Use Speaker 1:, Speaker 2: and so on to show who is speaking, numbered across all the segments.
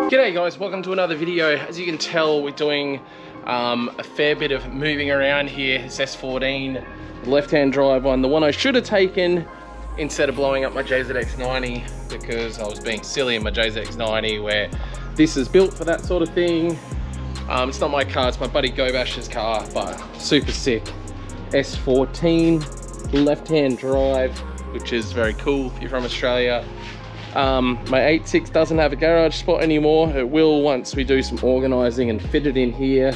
Speaker 1: G'day guys, welcome to another video. As you can tell, we're doing a fair bit of moving around here. This S14 left-hand drive one, the one I should have taken instead of blowing up my JZX90, because I was being silly in my JZX90 where this is built for that sort of thing. It's not my car, it's my buddy Gobash's car, but super sick. S14 left-hand drive, which is very cool if you're from Australia. My 8.6 doesn't have a garage spot anymore. It will once we do some organizing and fit it in here.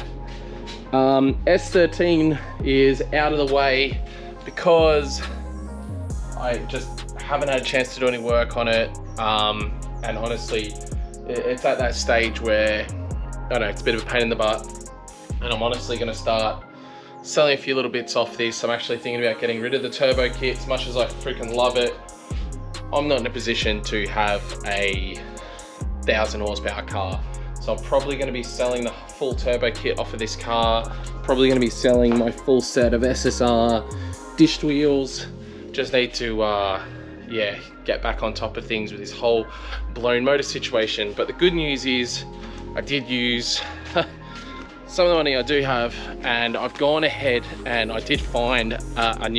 Speaker 1: S13 is out of the way because I just haven't had a chance to do any work on it. And honestly, it's at that stage where, I don't know, it's a bit of a pain in the butt. And I'm honestly gonna start selling a few little bits off this. I'm actually thinking about getting rid of the turbo kit. As much as I freaking love it, I'm not in a position to have a 1,000 horsepower car. So I'm probably going to be selling the full turbo kit off of this car. Probably going to be selling my full set of SSR dished wheels. Just need to, yeah, get back on top of things with this whole blown motor situation. But the good news is I did use some of the money I do have, and I've gone ahead and I did find a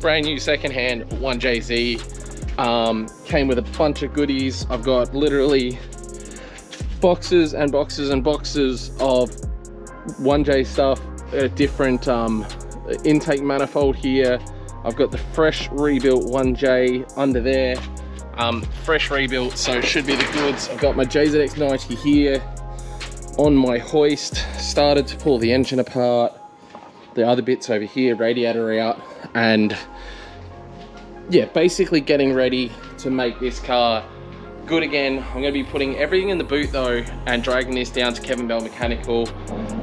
Speaker 1: brand new secondhand 1JZ. Came with a bunch of goodies. I've got literally boxes and boxes and boxes of 1J stuff, a different intake manifold here. I've got the fresh rebuilt 1J under there, fresh rebuilt, so it should be the goods. I've got my JZX90 here on my hoist, started to pull the engine apart, the other bits over here, radiator out, and yeah, basically getting ready to make this car good again. I'm going to be putting everything in the boot though and dragging this down to Kevin Bell Mechanical,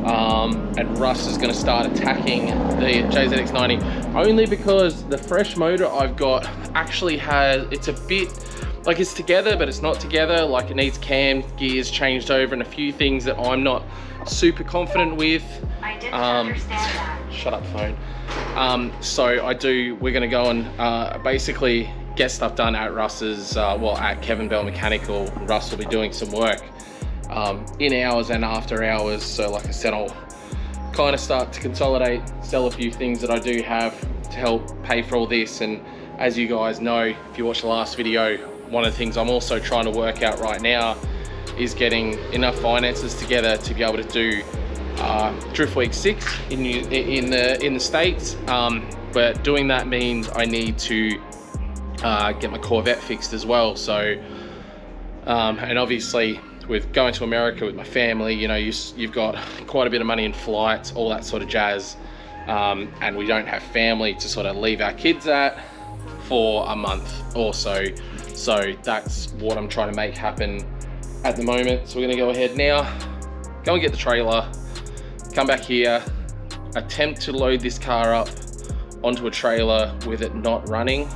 Speaker 1: and Russ is going to start attacking the JZX90 only because the fresh motor I've got actually has, it's a bit like it's together but it's not together. Like it needs cam gears changed over and a few things that I'm not super confident with.
Speaker 2: I didn't understand that.
Speaker 1: Shut up, phone. We're gonna go and basically get stuff done at Russ's, at Kevin Bell Mechanical. Russ will be doing some work in hours and after hours. So like I said, I'll kind of start to consolidate, sell a few things that I do have to help pay for all this. And as you guys know, if you watched the last video, one of the things I'm also trying to work out right now is getting enough finances together to be able to do Drift Week 6 in the States, but doing that means I need to get my Corvette fixed as well. So and obviously with going to America with my family, you know, you've got quite a bit of money in flights, all that sort of jazz, and we don't have family to sort of leave our kids at for a month or so. So that's what I'm trying to make happen at the moment. So we're gonna go ahead now, go and get the trailer, come back here, attempt to load this car up onto a trailer with it not running.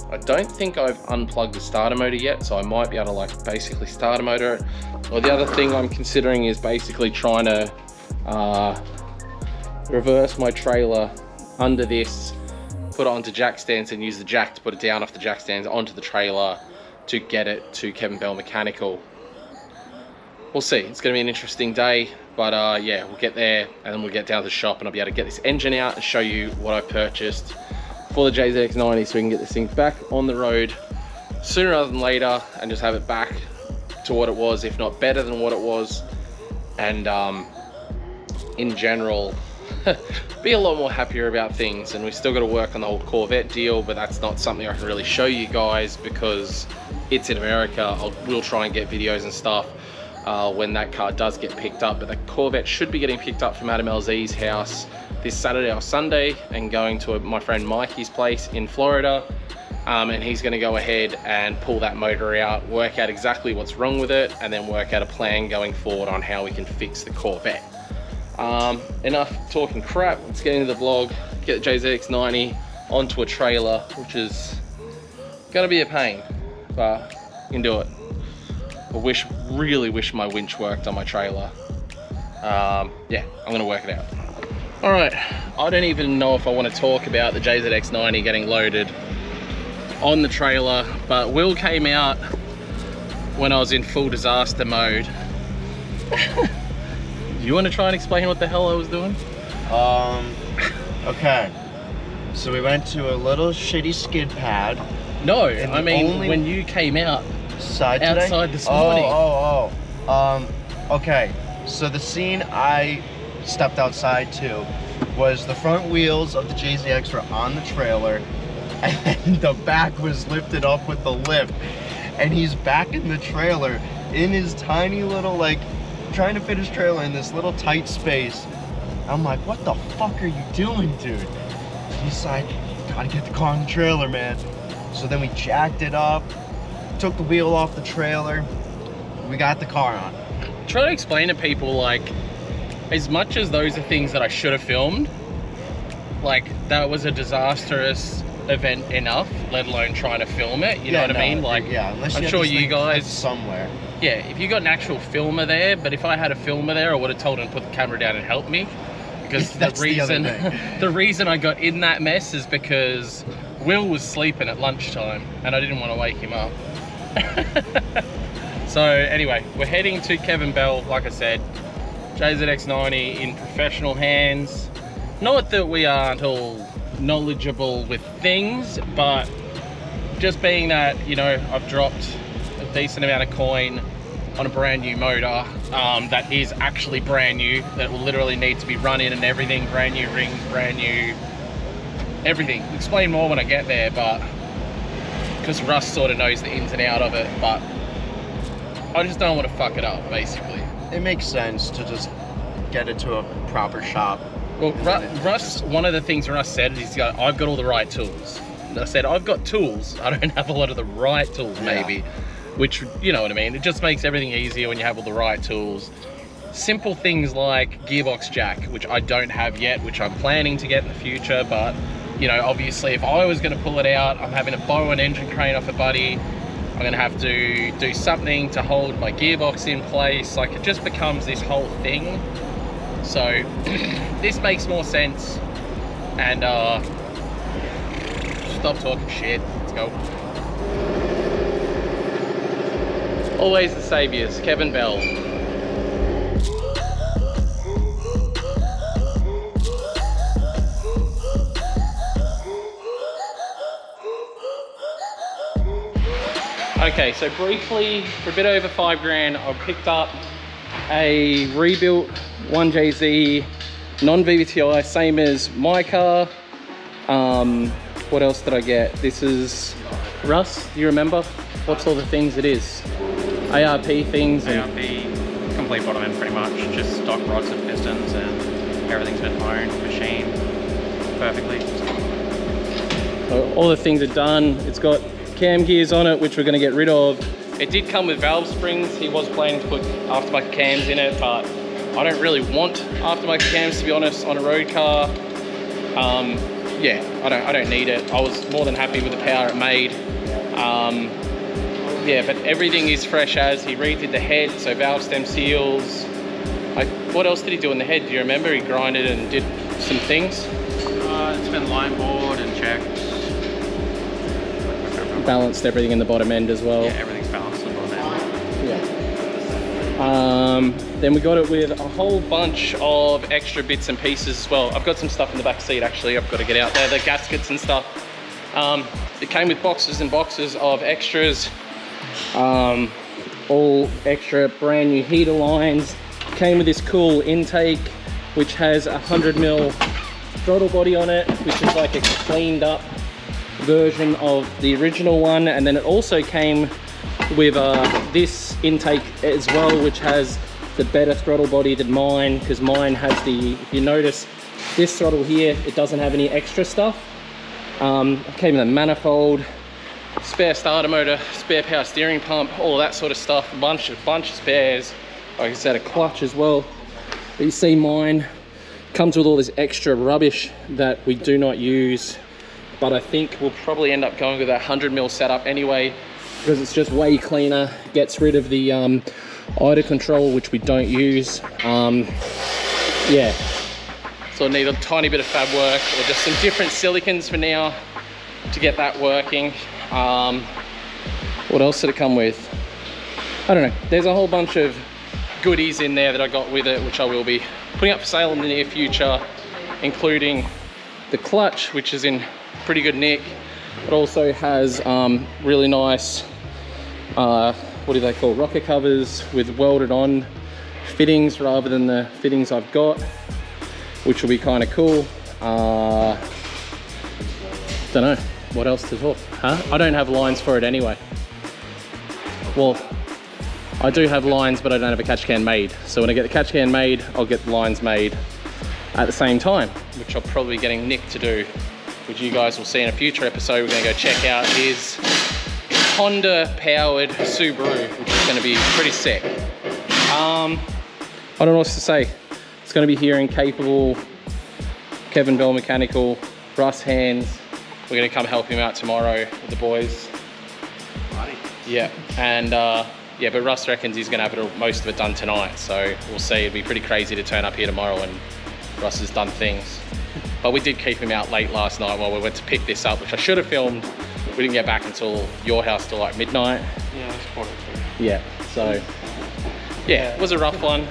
Speaker 1: I don't think I've unplugged the starter motor yet, so I might be able to like basically starter motor it. Or the other thing I'm considering is basically trying to reverse my trailer under this, put it onto jack stands and use the jack to put it down off the jack stands onto the trailer to get it to Kevin Bell Mechanical. We'll see, it's gonna be an interesting day, but yeah, we'll get there and then we'll get down to the shop and I'll be able to get this engine out and show you what I purchased for the JZX90 so we can get this thing back on the road sooner rather than later and just have it back to what it was, if not better than what it was. And in general, be a lot more happier about things. And we still got to work on the whole Corvette deal, but that's not something I can really show you guys because it's in America. We'll try and get videos and stuff when that car does get picked up, but the Corvette should be getting picked up from Adam LZ's house this Saturday or Sunday and going to my friend Mikey's place in Florida, and he's going to go ahead and pull that motor out, work out exactly what's wrong with it, and then work out a plan going forward on how we can fix the Corvette. Enough talking crap, let's get into the vlog, get the JZX90 onto a trailer, which is going to be a pain, but you can do it. I really wish my winch worked on my trailer. Yeah, I'm gonna work it out. All right, I don't even know if I want to talk about the JZX90 getting loaded on the trailer, but Will came out when I was in full disaster mode. Do you want to try and explain what the hell I was doing?
Speaker 3: Okay. So we went to a little shitty skid pad.
Speaker 1: No, I mean when you came outside this morning.
Speaker 3: Okay. So the scene I stepped outside to was the front wheels of the JZX were on the trailer, and the back was lifted up with the lift, and he's back in the trailer in his tiny little, like, trying to fit his trailer in this little tight space. I'm like, what the fuck are you doing, dude? He's like, gotta get the car in the trailer, man. So then we jacked it up, took the wheel off the trailer, we got the car on.
Speaker 1: Try to explain to people, like, as much as those are things that I should have filmed, like, that was a disastrous event enough, let alone trying to film it, you know what I mean? Like,
Speaker 3: yeah, unless
Speaker 1: I'm sure you guys
Speaker 3: somewhere.
Speaker 1: Yeah, if you got an actual filmer there, but if I had a filmer there, I would have told him to put the camera down and help me. Because the reason I got in that mess is because Will was sleeping at lunchtime and I didn't want to wake him up. So anyway, we're heading to Kevin Bell, like I said, JZX90 in professional hands. Not that we aren't all knowledgeable with things, but just being that, you know, I've dropped a decent amount of coin on a brand new motor that is actually brand new, that will literally need to be run in and everything, brand new rings, brand new everything. I'll explain more when I get there, but because Russ sort of knows the ins and out of it, but I just don't want to fuck it up, basically.
Speaker 3: It makes sense to just get it to a proper shop.
Speaker 1: Well, Russ, one of the things Russ said is, I've got all the right tools. And I said, I've got tools, I don't have a lot of the right tools, maybe. Which, you know what I mean, it just makes everything easier when you have all the right tools. Simple things like gearbox jack, which I don't have yet, which I'm planning to get in the future, but, you know, obviously if I was going to pull it out, I'm having to borrow an engine crane off a buddy. I'm going to have to do something to hold my gearbox in place. Like, it just becomes this whole thing. So this makes more sense. And stop talking shit, let's go. Always the saviors, Kevin Bell. Okay, so briefly, for a bit over $5 grand, I picked up a rebuilt 1JZ non-VVTi, same as my car. What else did I get? This is, Russ, do you remember? What's all the things it is? ARP things?
Speaker 4: ARP, complete bottom end pretty much, just stock rods and pistons, and everything's been honed, machined perfectly.
Speaker 1: So all the things are done. It's got cam gears on it, which we're going to get rid of. It did come with valve springs. He was planning to put aftermarket cams in it, but I don't really want aftermarket cams, to be honest, on a road car. Yeah, I don't need it. I was more than happy with the power it made. Yeah, but everything is fresh as. He redid the head, so valve stem seals. What else did he do in the head? Do you remember? He grinded and did some things.
Speaker 4: It's been line bored and checked.
Speaker 1: Balanced everything in the bottom end as well.
Speaker 4: Yeah, everything's balanced in the bottom end.
Speaker 1: Yeah. Then we got it with a whole bunch of extra bits and pieces as well. I've got some stuff in the back seat actually. I've got to get out there, the gaskets and stuff. It came with boxes and boxes of extras. All extra brand new heater lines. Came with this cool intake, which has a 100mm throttle body on it, which is like a cleaned up version of the original one. And then it also came with this intake as well, which has the better throttle body than mine, because mine has the, if you notice, this throttle here, it doesn't have any extra stuff. It came with a manifold, spare starter motor, spare power steering pump, all of that sort of stuff, a bunch of spares. Like I said, a clutch as well. But you see mine comes with all this extra rubbish that we do not use, but I think we'll probably end up going with a 100mm setup anyway, because it's just way cleaner, gets rid of the idle control, which we don't use. Yeah, so I need a tiny bit of fab work, or just some different silicons for now to get that working. What else did it come with? I don't know, there's a whole bunch of goodies in there that I got with it, which I will be putting up for sale in the near future, including the clutch, which is in pretty good nick. It also has really nice, what do they call, rocker covers with welded on fittings rather than the fittings I've got, which will be kind of cool. Don't know what else to talk, huh? I don't have lines for it anyway. Well, I do have lines, but I don't have a catch can made. So when I get the catch can made, I'll get the lines made at the same time, which I'll probably be getting Nick to do, which you guys will see in a future episode. We're gonna go check out his Honda powered Subaru, which is gonna be pretty sick. I don't know what to say. It's gonna be here in Capable, Kevin Bell Mechanical, Russ Hands. We're gonna come help him out tomorrow with the boys. Yeah, and yeah, but Russ reckons he's gonna have most of it done tonight, so we'll see. It'd be pretty crazy to turn up here tomorrow and Russ has done things. But we did keep him out late last night while we went to pick this up, which I should have filmed. We didn't get back until your house till like midnight.
Speaker 4: Yeah, it's quarter to.
Speaker 1: Yeah, so yeah, it was a rough one.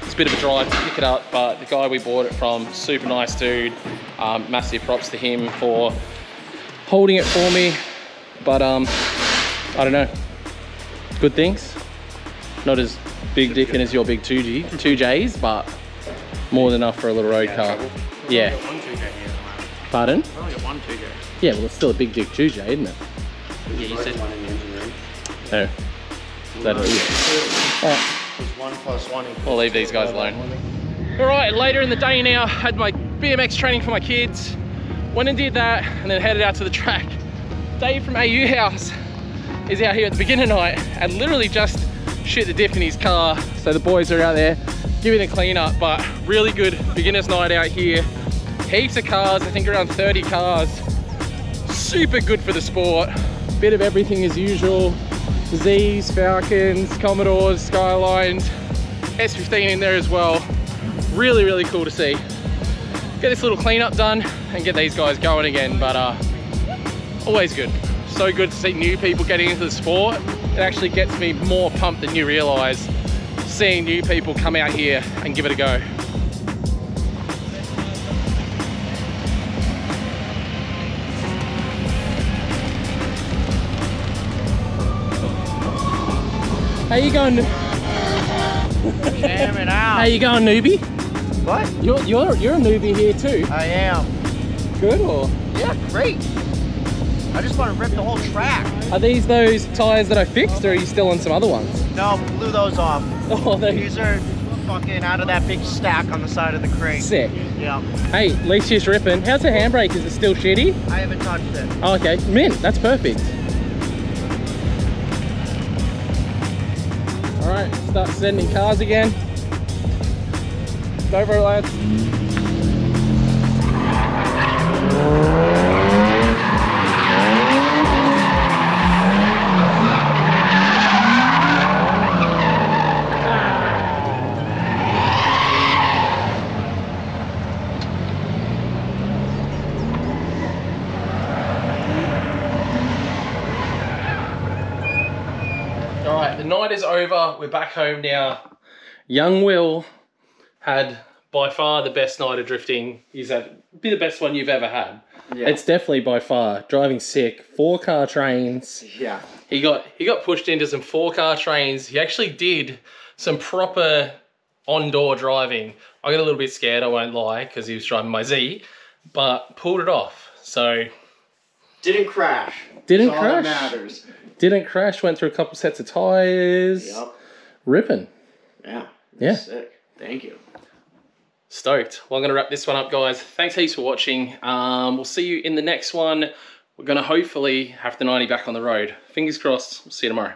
Speaker 1: It's a bit of a drive to pick it up, but the guy we bought it from, super nice dude. Massive props to him for holding it for me. But I don't know, good things. Not as big dicking as your big 2Js, but more than enough for a little road car. Yeah.
Speaker 4: One 2J here at the moment.
Speaker 1: Pardon?
Speaker 4: I've only got one 2J.
Speaker 1: Yeah, well, it's still a big dick 2J, isn't it?
Speaker 4: Yeah, you said one in the engine room.
Speaker 1: No. That is. Alright.
Speaker 3: There's 1 + 1 equals
Speaker 1: We'll leave these guys alone. Alright, later in the day now, had my BMX training for my kids. Went and did that, and then headed out to the track. Dave from AU House is out here at the beginner night and literally just shit the diff in his car. So the boys are out there giving a clean up, but really good beginner's night out here. Heaps of cars, I think around 30 cars. Super good for the sport. Bit of everything as usual. Z's, Falcons, Commodores, Skylines, S15 in there as well. Really, really cool to see. Get this little cleanup done and get these guys going again, but always good. So good to see new people getting into the sport. It actually gets me more pumped than you realize, seeing new people come out here and give it a go. How you going?
Speaker 3: Jam it out.
Speaker 1: How you going, newbie?
Speaker 3: What?
Speaker 1: You're a newbie here too.
Speaker 3: I am.
Speaker 1: Good or?
Speaker 3: Yeah, great. I just want to rip the whole track.
Speaker 1: Are these those tires that I fixed, or are you still on some other ones?
Speaker 3: No, blew those off.
Speaker 1: Oh,
Speaker 3: These are fucking out of that big stack on the side of the crate.
Speaker 1: sick.
Speaker 3: Yeah.
Speaker 1: Hey, at least she's ripping. How's the handbrake? Is it still shitty?
Speaker 3: I haven't touched it.
Speaker 1: Oh, okay, mint. That's perfect. All right, start sending cars again. Go for it, lads. Alright, the night is over. We're back home now. Young Will had by far the best night of drifting. He's had be the best one you've ever had. Yeah. It's definitely by far. Driving sick, 4-car trains.
Speaker 3: Yeah.
Speaker 1: He got pushed into some 4-car trains. He actually did some proper on-door driving. I got a little bit scared, I won't lie, because he was driving my Z, but pulled it off. So
Speaker 3: Didn't crash.
Speaker 1: Didn't
Speaker 3: That's
Speaker 1: crash.
Speaker 3: all that matters.
Speaker 1: Didn't crash, went through a couple sets of tires.
Speaker 3: Yep.
Speaker 1: Ripping.
Speaker 3: Yeah.
Speaker 1: Yeah.
Speaker 3: Sick. Thank you.
Speaker 1: Stoked. Well, I'm going to wrap this one up, guys. Thanks heaps for watching. We'll see you in the next one. We're going to hopefully have the 90 back on the road. Fingers crossed. We'll see you tomorrow.